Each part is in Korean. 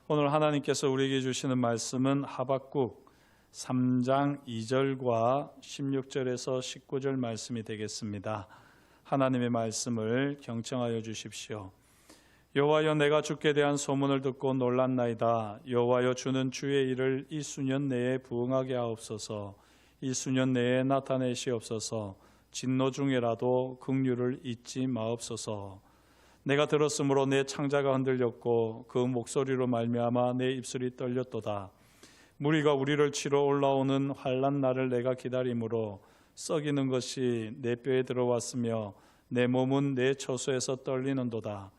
오늘 하나님께서 우리에게 주시는 말씀은 하박국 3장 2절과 16절에서 19절 말씀이 되겠습니다. 하나님의 말씀을 경청하여 주십시오. 여호와여, 내가 주께 대한 소문을 듣고 놀랐나이다. 여호와여, 주는 주의 일을 이 수년 내에 부응하게 하옵소서. 이 수년 내에 나타내시옵소서. 진노 중에라도 긍휼을 잊지 마옵소서. 내가 들었으므로 내 창자가 흔들렸고 그 목소리로 말미암아 내 입술이 떨렸도다. 무리가 우리를 치러 올라오는 환난 날을 내가 기다림으로 썩이는 것이 내 뼈에 들어왔으며 내 몸은 내 처소에서 떨리는도다.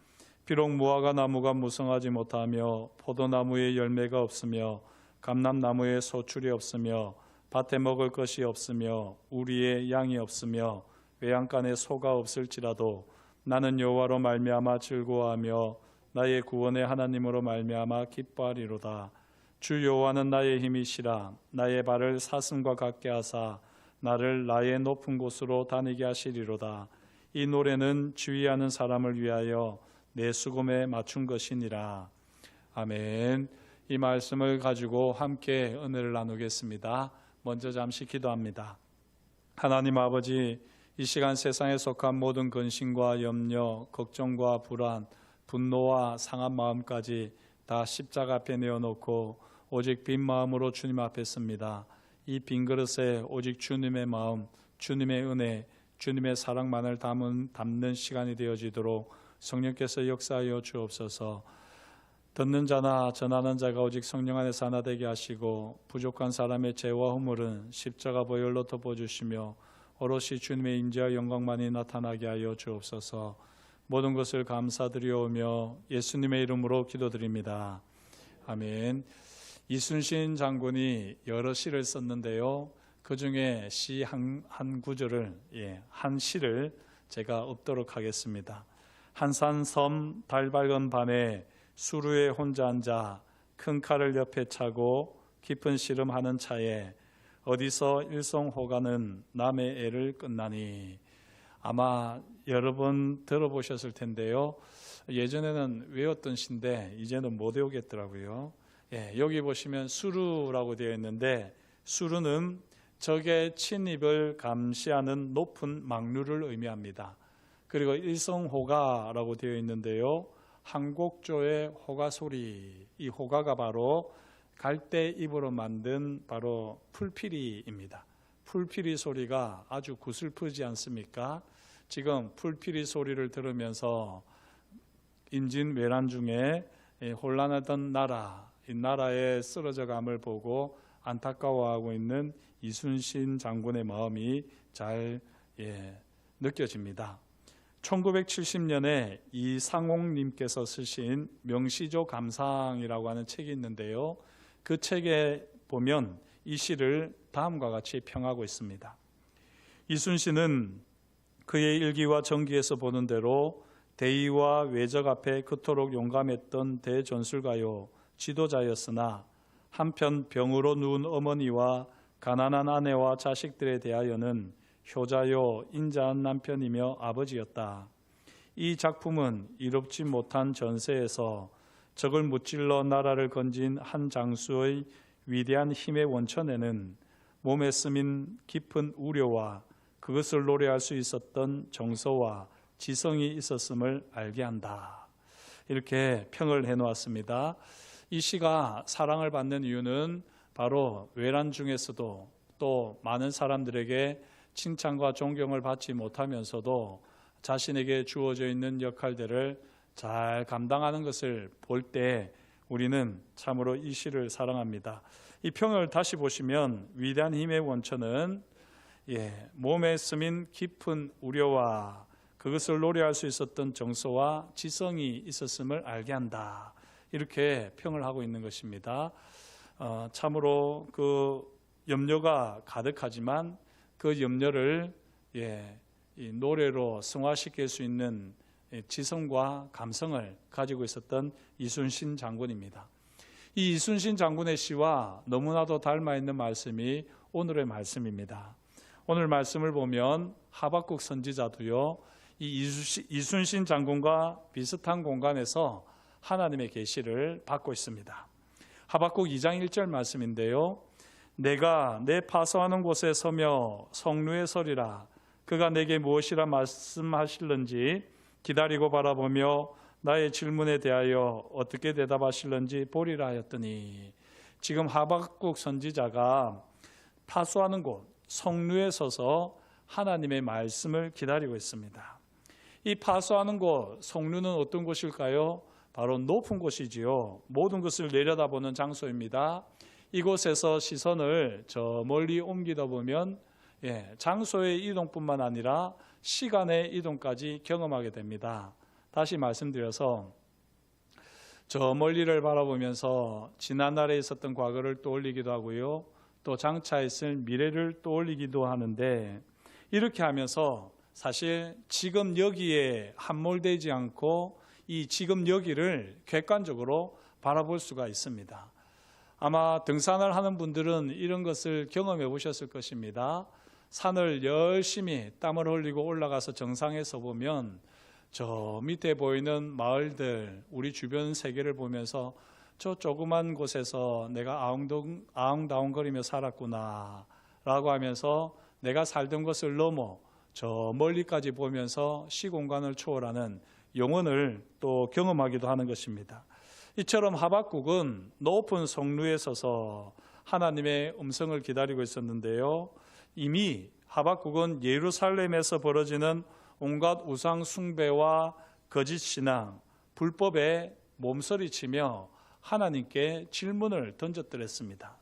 비록 무화과 나무가 무성하지 못하며 포도나무에 열매가 없으며 감람나무에 소출이 없으며 밭에 먹을 것이 없으며 우리의 양이 없으며 외양간에 소가 없을지라도 나는 여호와로 말미암아 즐거워하며 나의 구원의 하나님으로 말미암아 기뻐하리로다. 주 여호와는 나의 힘이시라. 나의 발을 사슴과 같게 하사 나를 나의 높은 곳으로 다니게 하시리로다. 이 노래는 주의하는 사람을 위하여 내 수금에 맞춘 것이니라. 아멘. 이 말씀을 가지고 함께 은혜를 나누겠습니다. 먼저 잠시 기도합니다. 하나님 아버지, 이 시간 세상에 속한 모든 근심과 염려, 걱정과 불안, 분노와 상한 마음까지 다 십자가 앞에 내어놓고 오직 빈 마음으로 주님 앞에 섭니다. 이 빈 그릇에 오직 주님의 마음, 주님의 은혜, 주님의 사랑만을 담는 시간이 되어지도록 성령께서 역사하여 주옵소서. 듣는 자나 전하는 자가 오직 성령 안에서 하나 되게 하시고 부족한 사람의 죄와 허물은 십자가 보혈로 덮어주시며 오롯이 주님의 인지와 영광만이 나타나게 하여 주옵소서. 모든 것을 감사드리오며 예수님의 이름으로 기도드립니다. 아멘. 이순신 장군이 여러 시를 썼는데요, 그 중에 시 한 구절을, 한 시를 제가 읊도록 하겠습니다. 한산섬 달 밝은 밤에 수루에 혼자 앉아 큰 칼을 옆에 차고 깊은 씨름하는 차에 어디서 일송호가는 남의 애를 끝나니. 아마 여러 번 들어보셨을 텐데요, 예전에는 외웠던 시인데 이제는 못 외우겠더라고요. 여기 보시면 수루라고 되어 있는데, 수루는 적의 침입을 감시하는 높은 망루를 의미합니다. 그리고 일성호가라고 되어 있는데요, 한곡조의 호가 소리, 이 호가가 바로 갈대 잎으로 만든 바로 풀피리입니다. 풀피리 소리가 아주 구슬프지 않습니까? 지금 풀피리 소리를 들으면서 임진왜란 중에 혼란하던 나라, 이 나라의 쓰러져감을 보고 안타까워하고 있는 이순신 장군의 마음이 잘 느껴집니다. 1970년에 이상옥님께서 쓰신 명시조 감상이라고 하는 책이 있는데요, 그 책에 보면 이 시를 다음과 같이 평하고 있습니다. 이순신은 그의 일기와 전기에서 보는 대로 대의와 외적 앞에 그토록 용감했던 대전술가요 지도자였으나 한편 병으로 누운 어머니와 가난한 아내와 자식들에 대하여는 효자요 인자한 남편이며 아버지였다. 이 작품은 이롭지 못한 전세에서 적을 무찔러 나라를 건진 한 장수의 위대한 힘의 원천에는 몸에 스민 깊은 우려와 그것을 노래할 수 있었던 정서와 지성이 있었음을 알게 한다. 이렇게 평을 해놓았습니다. 이 시가 사랑을 받는 이유는 바로 외란 중에서도 또 많은 사람들에게 칭찬과 존경을 받지 못하면서도 자신에게 주어져 있는 역할들을 잘 감당하는 것을 볼 때 우리는 참으로 이 시를 사랑합니다. 이 평을 다시 보시면 위대한 힘의 원천은 몸에 스민 깊은 우려와 그것을 노래할 수 있었던 정서와 지성이 있었음을 알게 한다. 이렇게 평을 하고 있는 것입니다. 참으로 그 염려가 가득하지만 그 염려를 이 노래로 승화시킬 수 있는 지성과 감성을 가지고 있었던 이순신 장군입니다. 이 이순신 장군의 시와 너무나도 닮아 있는 말씀이 오늘의 말씀입니다. 오늘 말씀을 보면 하박국 선지자도요, 이 이순신 장군과 비슷한 공간에서 하나님의 계시를 받고 있습니다. 하박국 2장 1절 말씀인데요. 내가 내 파서하는 곳에 서며 성루에 서리라. 그가 내게 무엇이라 말씀하실는지 기다리고 바라보며 나의 질문에 대하여 어떻게 대답하실는지 보리라 하였더니, 지금 하박국 선지자가 파수하는 곳 성루에 서서 하나님의 말씀을 기다리고 있습니다. 이 파수하는 곳 성루는 어떤 곳일까요? 바로 높은 곳이지요. 모든 것을 내려다보는 장소입니다. 이곳에서 시선을 저 멀리 옮기다 보면 장소의 이동뿐만 아니라 시간의 이동까지 경험하게 됩니다. 다시 말씀드려서 저 멀리를 바라보면서 지난날에 있었던 과거를 떠올리기도 하고요. 또 장차 있을 미래를 떠올리기도 하는데, 이렇게 하면서 사실 지금 여기에 함몰되지 않고 이 지금 여기를 객관적으로 바라볼 수가 있습니다. 아마 등산을 하는 분들은 이런 것을 경험해 보셨을 것입니다. 산을 열심히 땀을 흘리고 올라가서 정상에 서보면 저 밑에 보이는 마을들, 우리 주변 세계를 보면서 저 조그만 곳에서 내가 아웅다웅거리며 살았구나 라고 하면서 내가 살던 것을 넘어 저 멀리까지 보면서 시공간을 초월하는 영혼을 또 경험하기도 하는 것입니다. 이처럼 하박국은 높은 성루에 서서 하나님의 음성을 기다리고 있었는데요. 이미 하박국은 예루살렘에서 벌어지는 온갖 우상 숭배와 거짓 신앙, 불법에 몸서리치며 하나님께 질문을 던졌더랬습니다.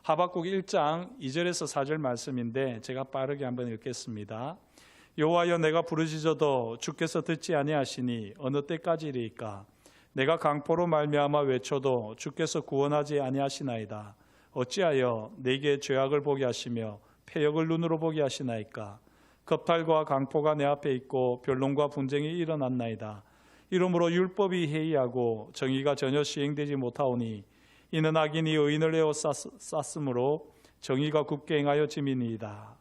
하박국 1장 2절에서 4절 말씀인데 제가 빠르게 한번 읽겠습니다. 여호와여, 내가 부르짖어도 주께서 듣지 아니하시니 어느 때까지리이까? 내가 강포로 말미암아 외쳐도 주께서 구원하지 아니하시나이다. 어찌하여 내게 죄악을 보게 하시며 패역을 눈으로 보게 하시나이까? 겁탈과 강포가 내 앞에 있고 변론과 분쟁이 일어났나이다. 이러므로 율법이 해이하고 정의가 전혀 시행되지 못하오니 이는 악인이 의인을 에워쌌으므로 정의가 굳게 행하여 짐이니이다.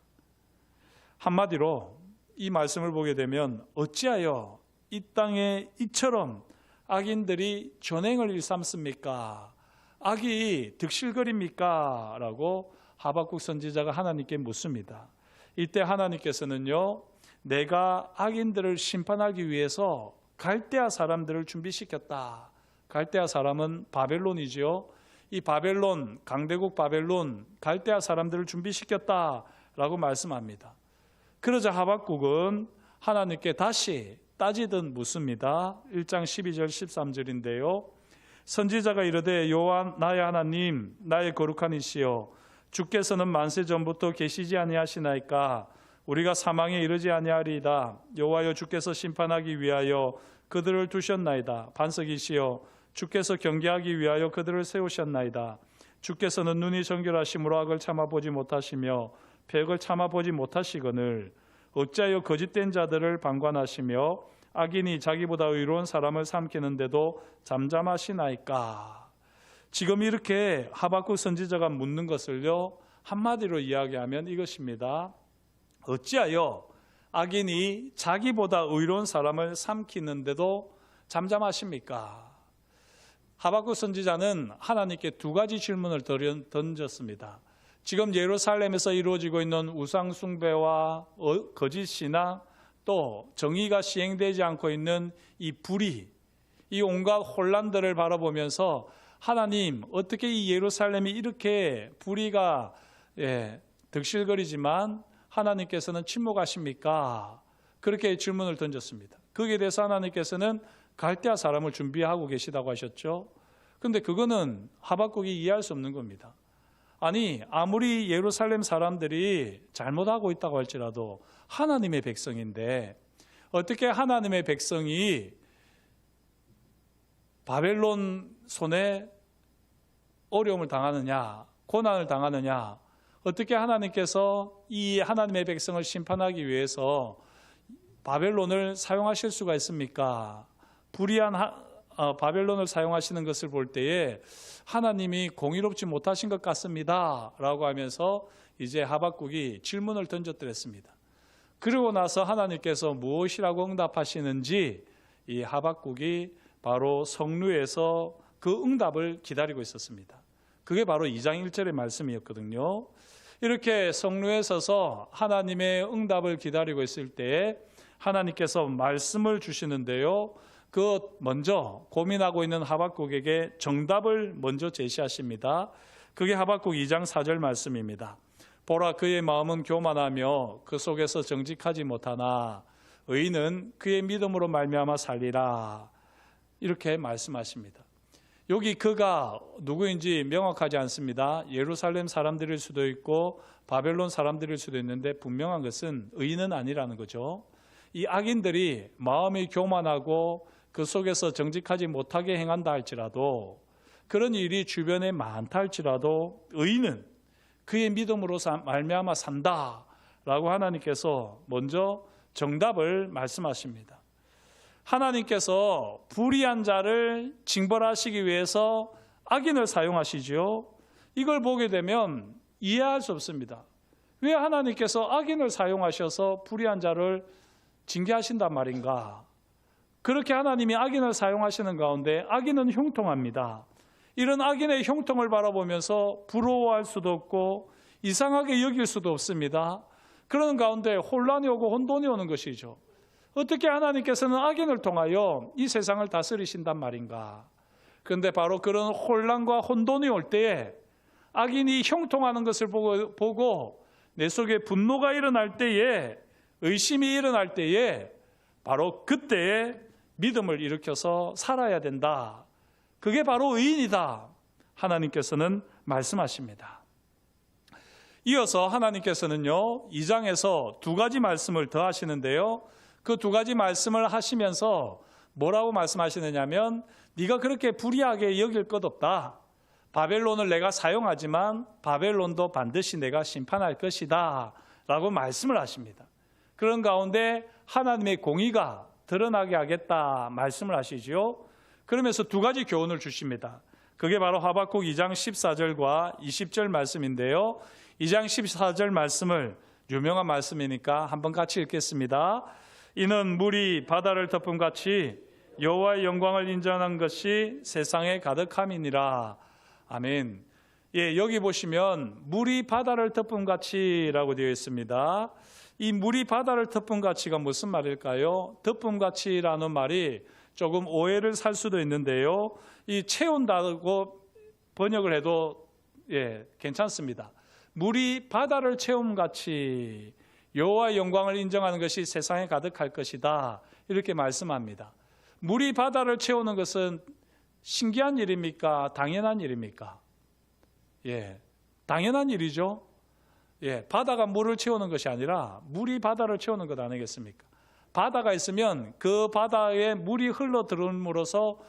한마디로 이 말씀을 보게 되면 어찌하여 이 땅에 이처럼 악인들이 전행을 일삼습니까? 악이 득실거립니까? 라고 하박국 선지자가 하나님께 묻습니다. 이때 하나님께서는요, 내가 악인들을 심판하기 위해서 갈대아 사람들을 준비시켰다. 갈대아 사람은 바벨론이지요. 이 바벨론, 강대국 바벨론, 갈대아 사람들을 준비시켰다라고 말씀합니다. 그러자 하박국은 하나님께 다시 따지듯 묻습니다. 1장 12절 13절인데요. 선지자가 이르되 여호와 나의 하나님, 나의 거룩한 이시여, 주께서는 만세 전부터 계시지 아니하시나이까? 우리가 사망에 이르지 아니하리이다. 여호와여, 주께서 심판하기 위하여 그들을 두셨나이다. 반석이시여, 주께서 경계하기 위하여 그들을 세우셨나이다. 주께서는 눈이 정결하심으로 악을 참아보지 못하시며 패역을 참아보지 못하시거늘 어찌하여 거짓된 자들을 방관하시며 악인이 자기보다 의로운 사람을 삼키는데도 잠잠하시나이까? 지금 이렇게 하박국 선지자가 묻는 것을요, 한마디로 이야기하면 이것입니다. 어찌하여 악인이 자기보다 의로운 사람을 삼키는데도 잠잠하십니까? 하박국 선지자는 하나님께 두 가지 질문을 던졌습니다. 지금 예루살렘에서 이루어지고 있는 우상 숭배와 거짓 신앙, 또 정의가 시행되지 않고 있는 이 불의, 이 온갖 혼란들을 바라보면서 하나님, 어떻게 이 예루살렘이 이렇게 불의가 득실거리지만 하나님께서는 침묵하십니까? 그렇게 질문을 던졌습니다. 거기에 대해서 하나님께서는 갈대아 사람을 준비하고 계시다고 하셨죠. 그런데 그거는 하박국이 이해할 수 없는 겁니다. 아니, 아무리 예루살렘 사람들이 잘못하고 있다고 할지라도 하나님의 백성인데 어떻게 하나님의 백성이 바벨론 손에 어려움을 당하느냐, 고난을 당하느냐, 어떻게 하나님께서 이 하나님의 백성을 심판하기 위해서 바벨론을 사용하실 수가 있습니까? 불의한 바벨론을 사용하시는 것을 볼 때에 하나님이 공의롭지 못하신 것 같습니다 라고 하면서 이제 하박국이 질문을 던졌더랬습니다. 그리고 나서 하나님께서 무엇이라고 응답하시는지 이 하박국이 바로 성루에서 그 응답을 기다리고 있었습니다. 그게 바로 2장 1절의 말씀이었거든요. 이렇게 성루에 서서 하나님의 응답을 기다리고 있을 때 하나님께서 말씀을 주시는데요. 그 먼저 고민하고 있는 하박국에게 정답을 먼저 제시하십니다. 그게 하박국 2장 4절 말씀입니다. 보라, 그의 마음은 교만하며 그 속에서 정직하지 못하나 의인은 그의 믿음으로 말미암아 살리라. 이렇게 말씀하십니다. 여기 그가 누구인지 명확하지 않습니다. 예루살렘 사람들일 수도 있고 바벨론 사람들일 수도 있는데 분명한 것은 의인은 아니라는 거죠. 이 악인들이 마음이 교만하고 그 속에서 정직하지 못하게 행한다 할지라도, 그런 일이 주변에 많다 할지라도 의인은 그의 믿음으로 말미암아 산다라고 하나님께서 먼저 정답을 말씀하십니다. 하나님께서 불의한 자를 징벌하시기 위해서 악인을 사용하시죠. 이걸 보게 되면 이해할 수 없습니다. 왜 하나님께서 악인을 사용하셔서 불의한 자를 징계하신단 말인가? 그렇게 하나님이 악인을 사용하시는 가운데 악인은 형통합니다. 이런 악인의 형통을 바라보면서 부러워할 수도 없고 이상하게 여길 수도 없습니다. 그런 가운데 혼란이 오고 혼돈이 오는 것이죠. 어떻게 하나님께서는 악인을 통하여 이 세상을 다스리신단 말인가? 그런데 바로 그런 혼란과 혼돈이 올 때에, 악인이 형통하는 것을 보고 내 속에 분노가 일어날 때에, 의심이 일어날 때에 바로 그때에 믿음을 일으켜서 살아야 된다. 그게 바로 의인이다. 하나님께서는 말씀하십니다. 이어서 하나님께서는요, 2장에서 두 가지 말씀을 더 하시는데요. 그 두 가지 말씀을 하시면서 뭐라고 말씀하시느냐면, 네가 그렇게 불의하게 여길 것 없다. 바벨론을 내가 사용하지만 바벨론도 반드시 내가 심판할 것이다 라고 말씀을 하십니다. 그런 가운데 하나님의 공의가 드러나게 하겠다 말씀을 하시죠. 그러면서 두 가지 교훈을 주십니다. 그게 바로 하박국 2장 14절과 20절 말씀인데요. 2장 14절 말씀을, 유명한 말씀이니까 한번 같이 읽겠습니다. 이는 물이 바다를 덮음같이 여호와의 영광을 인정한 것이 세상에 가득함이니라. 아멘. 예, 여기 보시면 물이 바다를 덮음같이라고 되어 있습니다. 이 물이 바다를 덮음같이가 무슨 말일까요? 덮음같이라는 말이 조금 오해를 살 수도 있는데요. 이 채운다고 번역을 해도 괜찮습니다. 물이 바다를 채움같이 여호와의 영광을 인정하는 것이 세상에 가득할 것이다. 이렇게 말씀합니다. 물이 바다를 채우는 것은 신기한 일입니까? 당연한 일입니까? 당연한 일이죠. 바다가 물을 채우는 것이 아니라 물이 바다를 채우는 것 아니겠습니까? 바다가 있으면 그 바다에 물이 흘러 들어옴으로써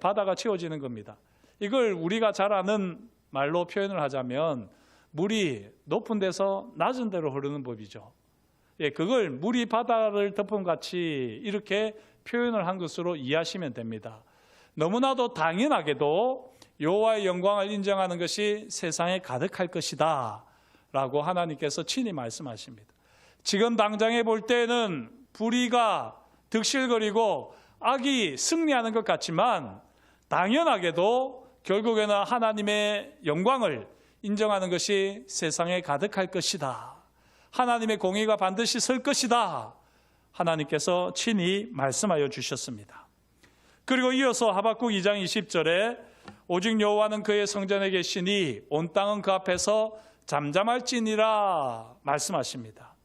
바다가 채워지는 겁니다. 이걸 우리가 잘 아는 말로 표현을 하자면 물이 높은 데서 낮은 데로 흐르는 법이죠. 그걸 물이 바다를 덮음같이 이렇게 표현을 한 것으로 이해하시면 됩니다. 너무나도 당연하게도 여호와의 영광을 인정하는 것이 세상에 가득할 것이다 라고 하나님께서 친히 말씀하십니다. 지금 당장에 볼 때는 불의가 득실거리고 악이 승리하는 것 같지만, 당연하게도 결국에는 하나님의 영광을 인정하는 것이 세상에 가득할 것이다. 하나님의 공의가 반드시 설 것이다. 하나님께서 친히 말씀하여 주셨습니다. 그리고 이어서 하박국 2장 20절에 오직 여호와는 그의 성전에 계시니 온 땅은 그 앞에서 잠잠할지니라 말씀하십니다.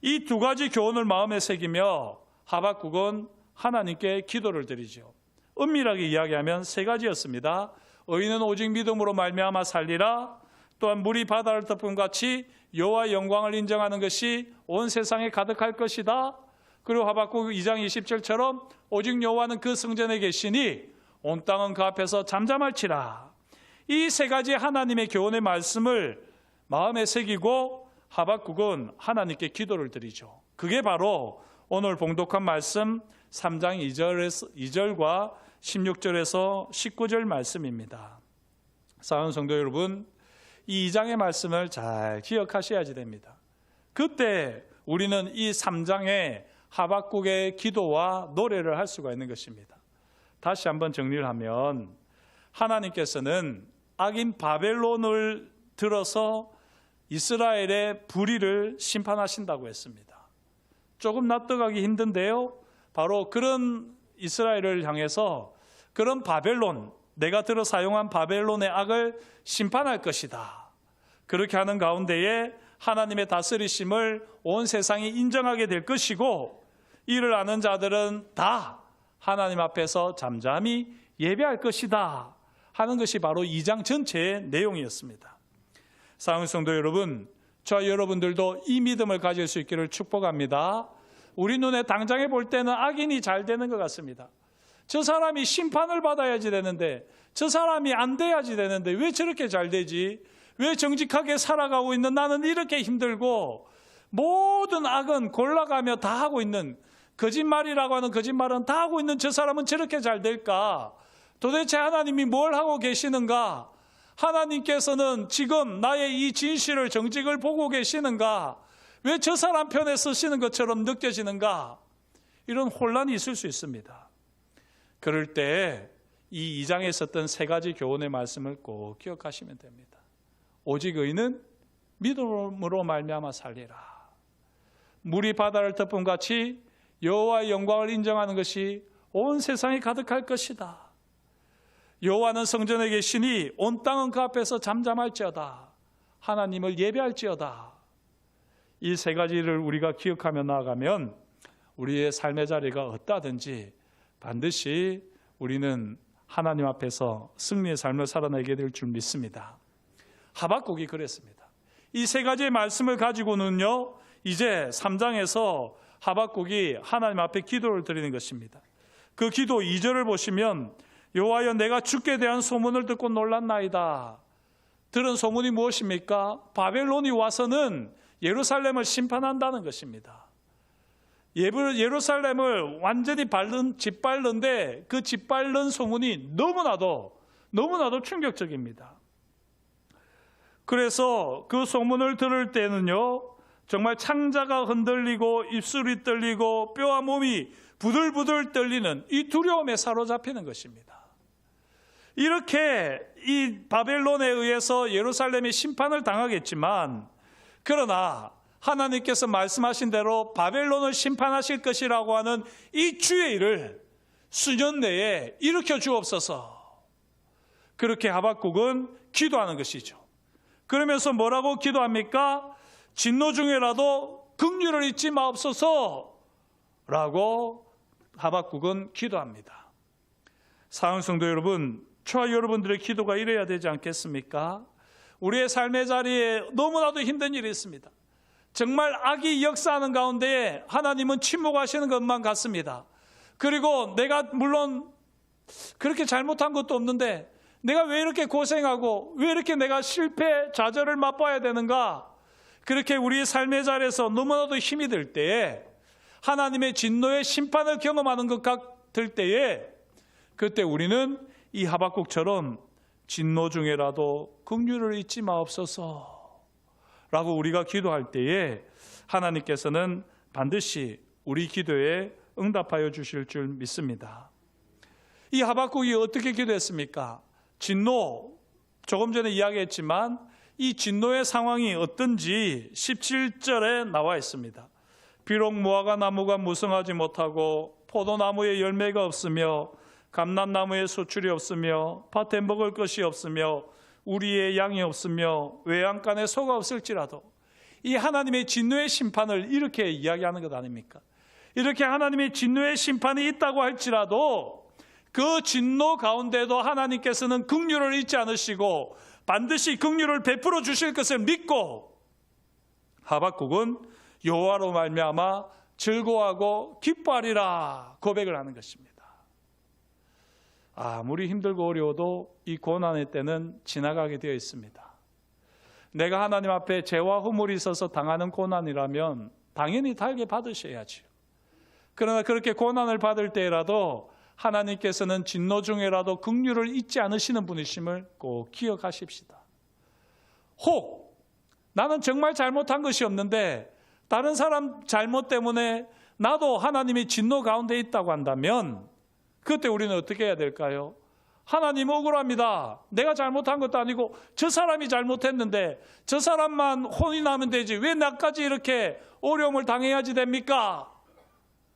이 두 가지 교훈을 마음에 새기며 하박국은 하나님께 기도를 드리죠. 엄밀하게 이야기하면 세 가지였습니다. 의인은 오직 믿음으로 말미암아 살리라. 또한 물이 바다를 덮음같이 여호와의 영광을 인정하는 것이 온 세상에 가득할 것이다. 그리고 하박국 2장 20절처럼 오직 여호와는 그 성전에 계시니 온 땅은 그 앞에서 잠잠할지라. 이 세 가지 하나님의 교훈의 말씀을 마음에 새기고 하박국은 하나님께 기도를 드리죠. 그게 바로 오늘 봉독한 말씀 3장 2절과 16절에서 19절 말씀입니다. 사랑하는 성도 여러분, 이 2장의 말씀을 잘 기억하셔야지 됩니다. 그때 우리는 이 3장의 하박국의 기도와 노래를 할 수가 있는 것입니다. 다시 한번 정리를 하면 하나님께서는 악인 바벨론을 들어서 이스라엘의 불의를 심판하신다고 했습니다. 조금 납득하기 힘든데요, 바로 그런 이스라엘을 향해서 그런 바벨론, 내가 들어 사용한 바벨론의 악을 심판할 것이다. 그렇게 하는 가운데에 하나님의 다스리심을 온 세상이 인정하게 될 것이고, 이를 아는 자들은 다 하나님 앞에서 잠잠히 예배할 것이다 하는 것이 바로 2장 전체의 내용이었습니다. 사랑하는 성도 여러분, 저와 여러분들도 이 믿음을 가질 수 있기를 축복합니다. 우리 눈에 당장에 볼 때는 악인이 잘 되는 것 같습니다. 저 사람이 심판을 받아야지 되는데, 저 사람이 안 돼야지 되는데 왜 저렇게 잘 되지? 왜 정직하게 살아가고 있는 나는 이렇게 힘들고, 모든 악은 골라가며 다 하고 있는, 거짓말이라고 하는 거짓말은 다 하고 있는 저 사람은 저렇게 잘 될까? 도대체 하나님이 뭘 하고 계시는가? 하나님께서는 지금 나의 이 진실을, 정직을 보고 계시는가? 왜 저 사람 편에 서시는 것처럼 느껴지는가? 이런 혼란이 있을 수 있습니다. 그럴 때 이 2장에 있었던 3가지 교훈의 말씀을 꼭 기억하시면 됩니다. 오직 의는 믿음으로 말미암아 살리라. 물이 바다를 덮은 같이 여호와의 영광을 인정하는 것이 온 세상에 가득할 것이다. 여호와는 성전에 계시니 온 땅은 그 앞에서 잠잠할지어다. 하나님을 예배할지어다. 이 3가지를 우리가 기억하며 나아가면 우리의 삶의 자리가 어떠하든지 반드시 우리는 하나님 앞에서 승리의 삶을 살아내게 될 줄 믿습니다. 하박국이 그랬습니다. 이 3가지의 말씀을 가지고는요, 이제 3장에서 하박국이 하나님 앞에 기도를 드리는 것입니다. 그 기도 2절을 보시면, 여호와여 내가 주께 대한 소문을 듣고 놀랐나이다. 들은 소문이 무엇입니까? 바벨론이 와서는 예루살렘을 심판한다는 것입니다. 예루살렘을 완전히 짓밟는데 그 짓밟는 소문이 너무나도 충격적입니다. 그래서 그 소문을 들을 때는요, 정말 창자가 흔들리고 입술이 떨리고 뼈와 몸이 부들부들 떨리는 이 두려움에 사로잡히는 것입니다. 이렇게 이 바벨론에 의해서 예루살렘이 심판을 당하겠지만, 그러나 하나님께서 말씀하신 대로 바벨론을 심판하실 것이라고 하는 이 주의 일을 수년 내에 일으켜 주옵소서. 그렇게 하박국은 기도하는 것이죠. 그러면서 뭐라고 기도합니까? 진노 중에라도 긍휼을 잊지 마옵소서 라고 하박국은 기도합니다. 사랑하는 성도 여러분, 저와 여러분들의 기도가 이래야 되지 않겠습니까? 우리의 삶의 자리에 너무나도 힘든 일이 있습니다. 정말 악이 역사하는 가운데 하나님은 침묵하시는 것만 같습니다. 그리고 내가 물론 그렇게 잘못한 것도 없는데 내가 왜 이렇게 고생하고 왜 이렇게 내가 실패, 좌절을 맛봐야 되는가? 그렇게 우리의 삶의 자리에서 너무나도 힘이 들 때에, 하나님의 진노의 심판을 경험하는 것 같을 때에, 그때 우리는 이 하박국처럼 진노 중에라도 긍휼을 잊지 마옵소서 라고 우리가 기도할 때에 하나님께서는 반드시 우리 기도에 응답하여 주실 줄 믿습니다. 이 하박국이 어떻게 기도했습니까? 진노, 조금 전에 이야기했지만 이 진노의 상황이 어떤지 17절에 나와 있습니다. 비록 무화과 나무가 무성하지 못하고 포도나무에 열매가 없으며 감람나무에 소출이 없으며 밭에 먹을 것이 없으며 우리의 양이 없으며 외양간에 소가 없을지라도, 이 하나님의 진노의 심판을 이렇게 이야기하는 것 아닙니까? 이렇게 하나님의 진노의 심판이 있다고 할지라도 그 진노 가운데도 하나님께서는 긍휼을 잊지 않으시고 반드시 긍휼을 베풀어 주실 것을 믿고, 하박국은 여호와로 말미암아 즐거워하고 기뻐하리라 고백을 하는 것입니다. 아무리 힘들고 어려워도 이 고난의 때는 지나가게 되어 있습니다. 내가 하나님 앞에 죄와 허물이 있어서 당하는 고난이라면 당연히 달게 받으셔야지요. 그러나 그렇게 고난을 받을 때라도 하나님께서는 진노 중에라도 긍휼을 잊지 않으시는 분이심을 꼭 기억하십시다. 혹 나는 정말 잘못한 것이 없는데 다른 사람 잘못 때문에 나도 하나님의 진노 가운데 있다고 한다면, 그때 우리는 어떻게 해야 될까요? 하나님 억울합니다. 내가 잘못한 것도 아니고 저 사람이 잘못했는데 저 사람만 혼이 나면 되지 왜 나까지 이렇게 어려움을 당해야지 됩니까?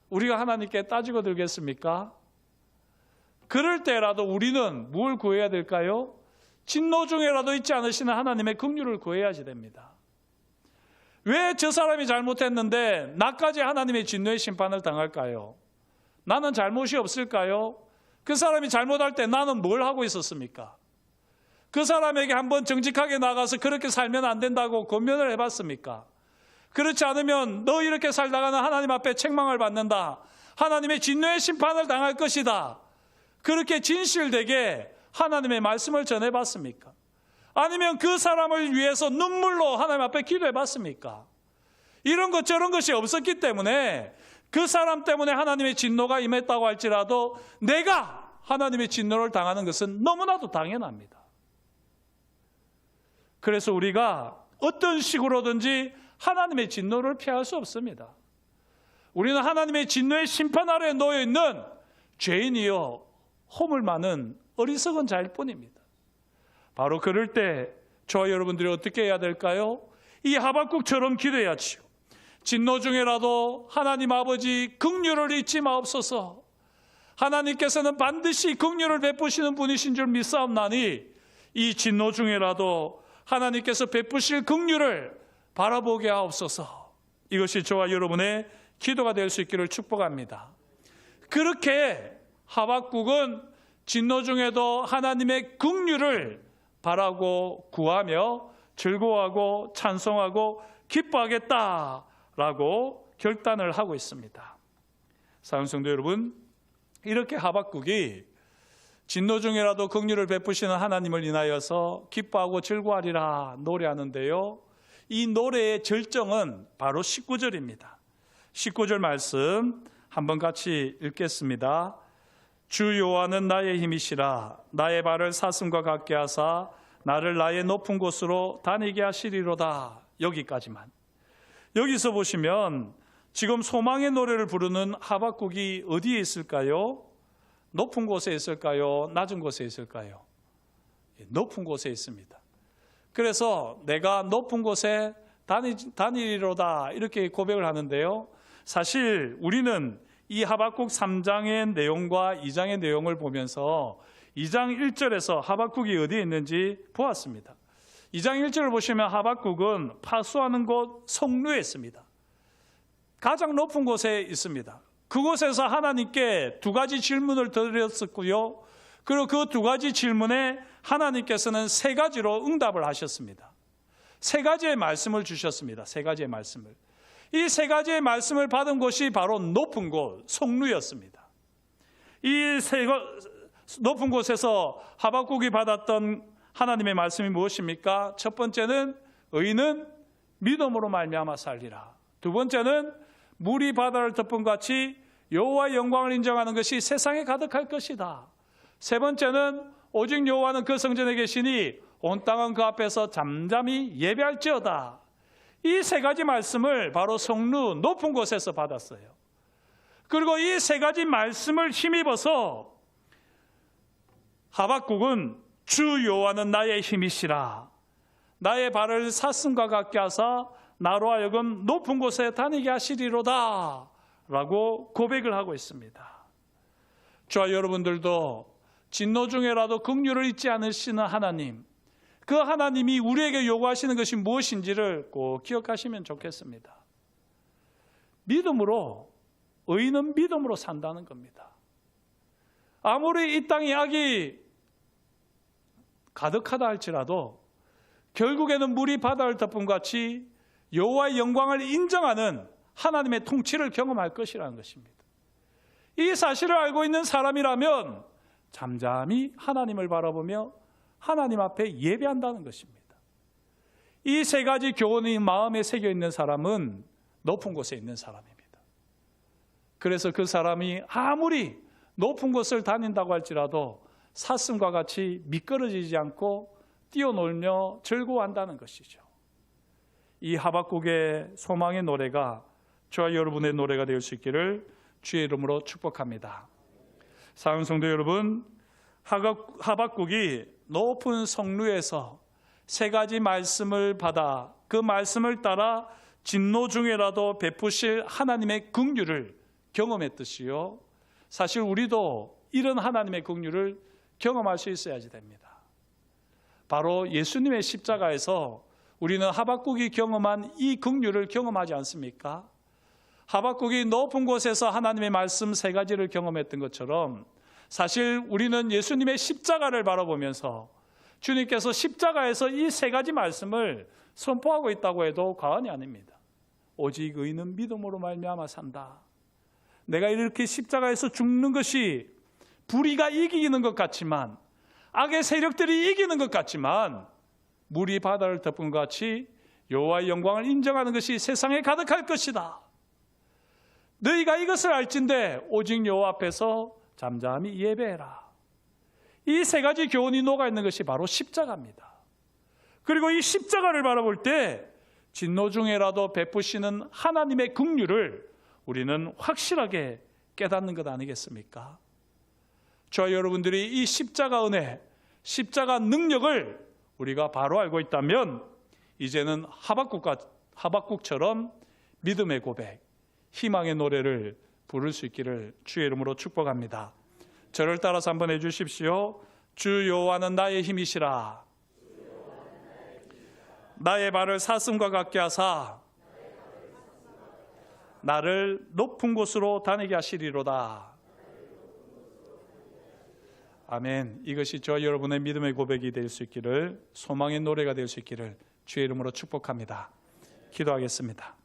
우리가 하나님께 따지고 들겠습니까? 그럴 때라도 우리는 뭘 구해야 될까요? 진노 중에라도 있지 않으시는 하나님의 긍휼을 구해야지 됩니다. 왜 저 사람이 잘못했는데 나까지 하나님의 진노의 심판을 당할까요? 나는 잘못이 없을까요? 그 사람이 잘못할 때 나는 뭘 하고 있었습니까? 그 사람에게 한번 정직하게 나가서 그렇게 살면 안 된다고 권면을 해봤습니까? 그렇지 않으면 너 이렇게 살다가는 하나님 앞에 책망을 받는다. 하나님의 진노의 심판을 당할 것이다. 그렇게 진실되게 하나님의 말씀을 전해봤습니까? 아니면 그 사람을 위해서 눈물로 하나님 앞에 기도해봤습니까? 이런 것 저런 것이 없었기 때문에 그 사람 때문에 하나님의 진노가 임했다고 할지라도 내가 하나님의 진노를 당하는 것은 너무나도 당연합니다. 그래서 우리가 어떤 식으로든지 하나님의 진노를 피할 수 없습니다. 우리는 하나님의 진노의 심판 아래에 놓여 있는 죄인이요 허물 많은 어리석은 자일 뿐입니다. 바로 그럴 때 저와 여러분들이 어떻게 해야 될까요? 이 하박국처럼 기도해야지요. 진노 중에라도 하나님 아버지 긍휼을 잊지 마옵소서. 하나님께서는 반드시 긍휼을 베푸시는 분이신 줄 믿사옵나니 이 진노 중에라도 하나님께서 베푸실 긍휼을 바라보게 하옵소서. 이것이 저와 여러분의 기도가 될 수 있기를 축복합니다. 그렇게 하박국은 진노 중에도 하나님의 긍휼을 바라고 구하며 즐거워하고 찬송하고 기뻐하겠다라고 결단을 하고 있습니다. 사랑하는 성도 여러분, 이렇게 하박국이 진노 중에라도 긍휼을 베푸시는 하나님을 인하여서 기뻐하고 즐거워하리라 노래하는데요, 이 노래의 절정은 바로 19절입니다. 19절 말씀 한번 같이 읽겠습니다. 주 여호와는 나의 힘이시라. 나의 발을 사슴과 같게 하사 나를 나의 높은 곳으로 다니게 하시리로다. 여기까지만. 여기서 보시면 지금 소망의 노래를 부르는 하박국이 어디에 있을까요? 높은 곳에 있을까요? 낮은 곳에 있을까요? 높은 곳에 있습니다. 그래서 내가 높은 곳에 다니리로다 이렇게 고백을 하는데요, 사실 우리는 이 하박국 3장의 내용과 2장의 내용을 보면서 2장 1절에서 하박국이 어디에 있는지 보았습니다. 2장 1절을 보시면 하박국은 파수하는 곳 성루에 있습니다. 가장 높은 곳에 있습니다. 그곳에서 하나님께 두 가지 질문을 드렸었고요, 그리고 그 두 가지 질문에 하나님께서는 세 가지로 응답을 하셨습니다. 세 가지의 말씀을 주셨습니다. 세 가지의 말씀을. 이 세 가지의 말씀을 받은 곳이 바로 높은 곳, 성루였습니다. 이 높은 곳에서 하박국이 받았던 하나님의 말씀이 무엇입니까? 첫 번째는 의인은 믿음으로 말미암아 살리라. 두 번째는 물이 바다를 덮은 같이 여호와의 영광을 인정하는 것이 세상에 가득할 것이다. 세 번째는 오직 여호와는 그 성전에 계시니 온 땅은 그 앞에서 잠잠히 예배할지어다. 이 세 가지 말씀을 바로 성루 높은 곳에서 받았어요. 그리고 이 세 가지 말씀을 힘입어서 하박국은 주 여호와는 나의 힘이시라. 나의 발을 사슴과 같게 하사 나로 하여금 높은 곳에 다니게 하시리로다 라고 고백을 하고 있습니다. 저와 여러분들도 진노 중에라도 긍휼을 잊지 않으시는 하나님, 그 하나님이 우리에게 요구하시는 것이 무엇인지를 꼭 기억하시면 좋겠습니다. 믿음으로, 의인은 믿음으로 산다는 겁니다. 아무리 이 땅에 악이 가득하다 할지라도 결국에는 물이 바다를 덮은 같이 여호와의 영광을 인정하는 하나님의 통치를 경험할 것이라는 것입니다. 이 사실을 알고 있는 사람이라면 잠잠히 하나님을 바라보며 하나님 앞에 예배한다는 것입니다. 이 세 가지 교훈이 마음에 새겨 있는 사람은 높은 곳에 있는 사람입니다. 그래서 그 사람이 아무리 높은 곳을 다닌다고 할지라도 사슴과 같이 미끄러지지 않고 뛰어놀며 즐거워한다는 것이죠. 이 하박국의 소망의 노래가 저와 여러분의 노래가 될 수 있기를 주의 이름으로 축복합니다. 사랑하는 성도 여러분, 하박국이 높은 성루에서 세 가지 말씀을 받아 그 말씀을 따라 진노 중에라도 베푸실 하나님의 긍휼을 경험했듯이요, 사실 우리도 이런 하나님의 긍휼을 경험할 수 있어야지 됩니다. 바로 예수님의 십자가에서 우리는 하박국이 경험한 이 긍휼을 경험하지 않습니까? 하박국이 높은 곳에서 하나님의 말씀 세 가지를 경험했던 것처럼 사실 우리는 예수님의 십자가를 바라보면서 주님께서 십자가에서 이 세 가지 말씀을 선포하고 있다고 해도 과언이 아닙니다. 오직 의인은 믿음으로 말미암아 산다. 내가 이렇게 십자가에서 죽는 것이 불의가 이기는 것 같지만, 악의 세력들이 이기는 것 같지만, 물이 바다를 덮은 것 같이 여호와의 영광을 인정하는 것이 세상에 가득할 것이다. 너희가 이것을 알진대 오직 여호와 앞에서 잠잠히 예배해라. 이 세 가지 교훈이 녹아있는 것이 바로 십자가입니다. 그리고 이 십자가를 바라볼 때 진노 중에라도 베푸시는 하나님의 긍휼을 우리는 확실하게 깨닫는 것 아니겠습니까? 저와 여러분들이 이 십자가 은혜, 십자가 능력을 우리가 바로 알고 있다면 이제는 하박국처럼 믿음의 고백, 희망의 노래를 부를 수 있기를 주의 이름으로 축복합니다. 저를 따라서 한번 해주십시오. 주 여호와는 나의 힘이시라. 나의 발을 사슴과 같게 하사 나를 높은 곳으로 다니게 하시리로다. 아멘. 이것이 저와 여러분의 믿음의 고백이 될 수 있기를, 소망의 노래가 될 수 있기를 주의 이름으로 축복합니다. 기도하겠습니다.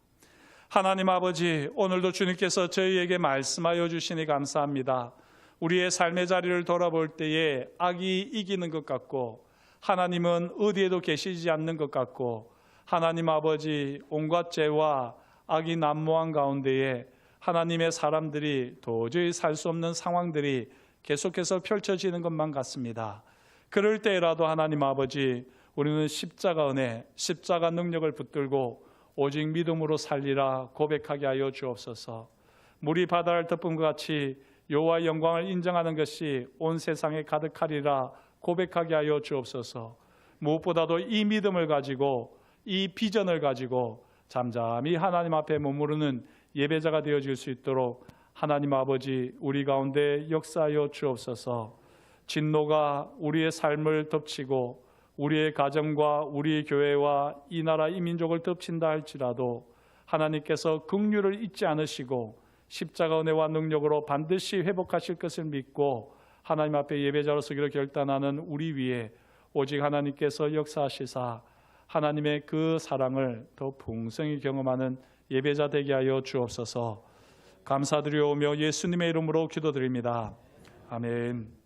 하나님 아버지, 오늘도 주님께서 저희에게 말씀하여 주시니 감사합니다. 우리의 삶의 자리를 돌아볼 때에 악이 이기는 것 같고 하나님은 어디에도 계시지 않는 것 같고, 하나님 아버지, 온갖 죄와 악이 난무한 가운데에 하나님의 사람들이 도저히 살 수 없는 상황들이 계속해서 펼쳐지는 것만 같습니다. 그럴 때라도 하나님 아버지, 우리는 십자가 은혜, 십자가 능력을 붙들고 오직 믿음으로 살리라 고백하게 하여 주옵소서. 물이 바다를 덮은 것 같이 여호와의 영광을 인정하는 것이 온 세상에 가득하리라 고백하게 하여 주옵소서. 무엇보다도 이 믿음을 가지고, 이 비전을 가지고 잠잠히 하나님 앞에 머무르는 예배자가 되어질 수 있도록 하나님 아버지, 우리 가운데 역사하여 주옵소서. 진노가 우리의 삶을 덮치고 우리의 가정과 우리의 교회와 이 나라 이 민족을 덮친다 할지라도 하나님께서 긍휼을 잊지 않으시고 십자가 은혜와 능력으로 반드시 회복하실 것을 믿고 하나님 앞에 예배자로 서기로 결단하는 우리 위에 오직 하나님께서 역사하시사 하나님의 그 사랑을 더 풍성히 경험하는 예배자 되게 하여 주옵소서. 감사드리오며 예수님의 이름으로 기도드립니다. 아멘.